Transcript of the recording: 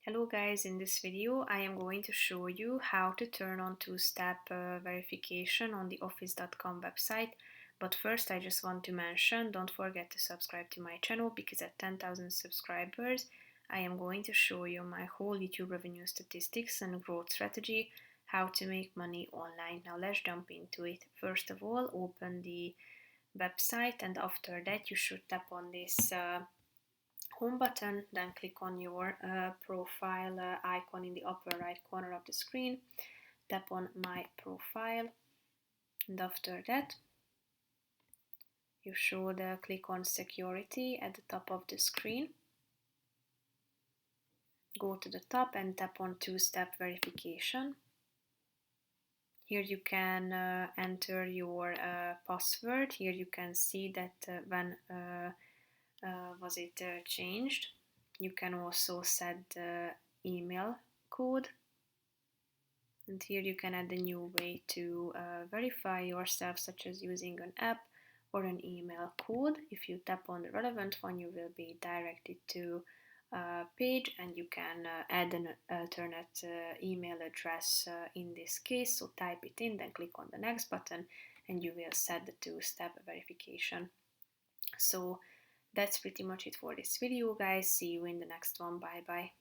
Hello guys, in this video I am going to show you how to turn on two-step verification on the office.com website. But first I just want to mention, don't forget to subscribe to my channel because at 10,000 subscribers I am going to show you my whole YouTube revenue statistics and growth strategy, how to make money online. Now let's jump into it. First of all, open the website and after that you should tap on this home button, then click on your profile icon in the upper right corner of the screen, tap on my profile, and after that you should click on security at the top of the screen. Go to the top and tap on two-step verification. Here you can enter your password. Here you can see that when was it changed. You can also set the email code, and here you can add a new way to verify yourself, such as using an app or an email code. If you tap on the relevant one, you will be directed to a page and you can add an alternate email address in this case. So type it in, then click on the next button and you will set the two-step verification. So that's pretty much it for this video, guys. See you in the next one. Bye bye.